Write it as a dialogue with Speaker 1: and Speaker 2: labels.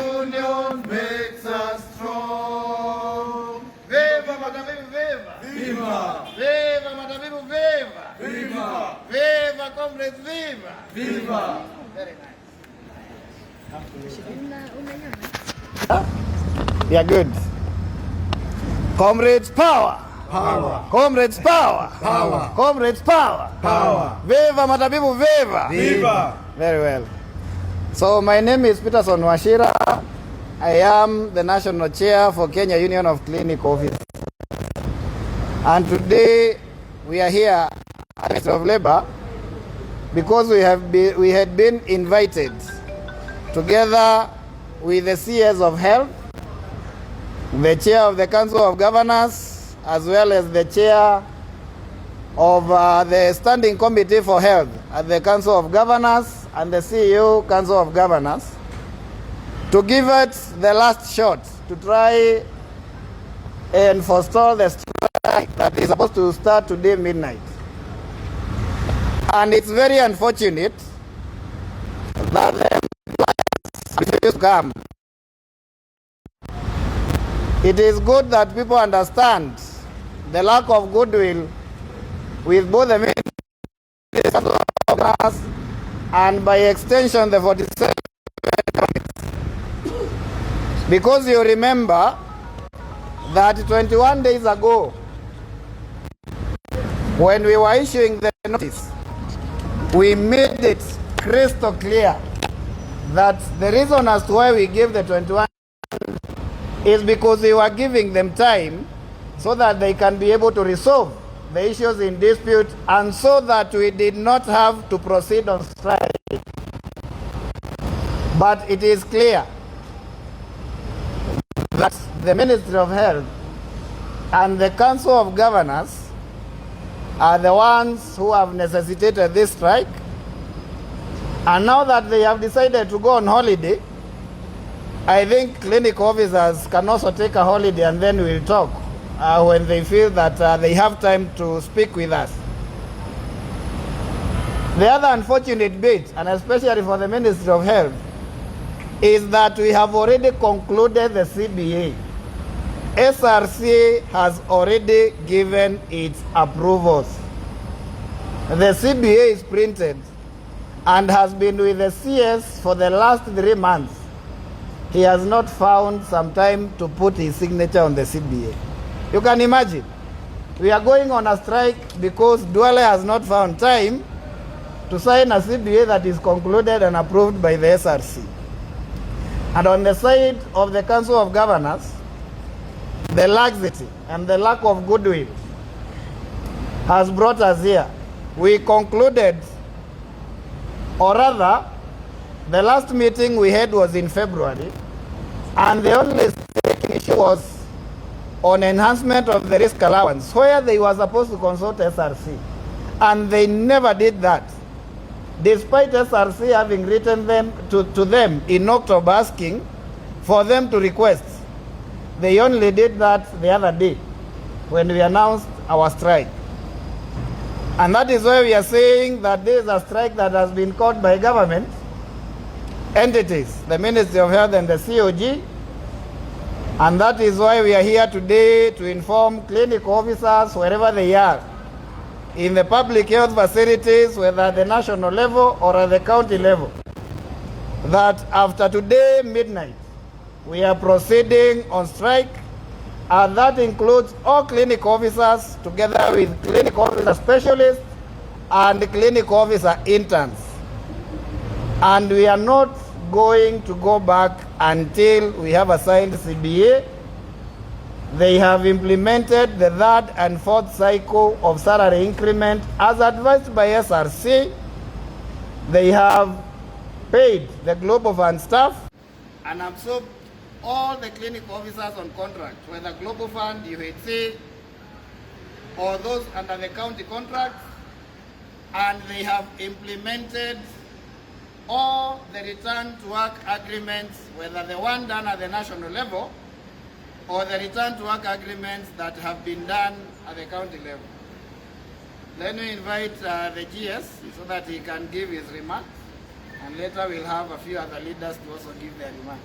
Speaker 1: union makes us strong. Viva Matabibu, viva! Viva! Viva Matabibu, viva! Viva! Viva comrades, viva! Viva! Very nice. Yeah, good. Comrades, power! Power! Comrades, power! Power! Comrades, power! Power! Viva Matabibu, viva! Viva! Very well. So my name is Peterson Washira. I am the National Chair for Kenya Union of Clinic Officers. And today we are here at the Ministry of Labor because we had been invited together with the CS of Health, the Chair of the Council of Governors, as well as the Chair of the Standing Committee for Health at the Council of Governors and the CEO Council of Governors, to give it the last shot to try and forestall the strike that is supposed to start today midnight. And it's very unfortunate that the employees come. It is good that people understand the lack of goodwill with both the ministers and by extension the 47 committees. Because you remember that 21 days ago, when we were issuing the notice, we made it crystal clear that the reason as to why we gave the 21 is because we were giving them time so that they can be able to resolve the issues in dispute, and so that we did not have to proceed on strike. But it is clear that the Ministry of Health and the Council of Governors are the ones who have necessitated this strike. And now that they have decided to go on holiday, I think clinic officers can also take a holiday, and then we'll talk when they feel that they have time to speak with us. The other unfortunate bit, and especially for the Ministry of Health, is that we have already concluded the CBA. SRC has already given its approvals. The CBA is printed and has been with the CS for the last 3 months. He has not found some time to put his signature on the CBA. You can imagine, we are going on a strike because Duale has not found time to sign a CBA that is concluded and approved by the SRC. And on the side of the Council of Governors, the laxity and the lack of goodwill has brought us here. We concluded, or rather, the last meeting we had was in February, and the only issue was on enhancement of the risk allowance, where they were supposed to consult SRC. And they never did that. Despite SRC having written them to them in October asking for them to request. They only did that the other day when we announced our strike. And that is why we are saying that this is a strike that has been called by government entities, the Ministry of Health and the COG. And that is why we are here today to inform clinic officers, wherever they are, in the public health facilities, whether at the national level or at the county level, that after today midnight, we are proceeding on strike, and that includes all clinic officers together with clinic officer specialists and clinic officer interns. And we are not going to go back until we have a signed CBA. They have implemented the 3rd and 4th cycle of salary increment as advised by SRC. They have paid the Global Fund staff and absorbed all the clinic officers on contract, whether Global Fund, UHC, or those under the county contracts, and they have implemented all the return to work agreements, whether the one done at the national level or the return to work agreements that have been done at the county level. Let me invite the GS so that he can give his remarks, and later we'll have a few other leaders to also give their remarks.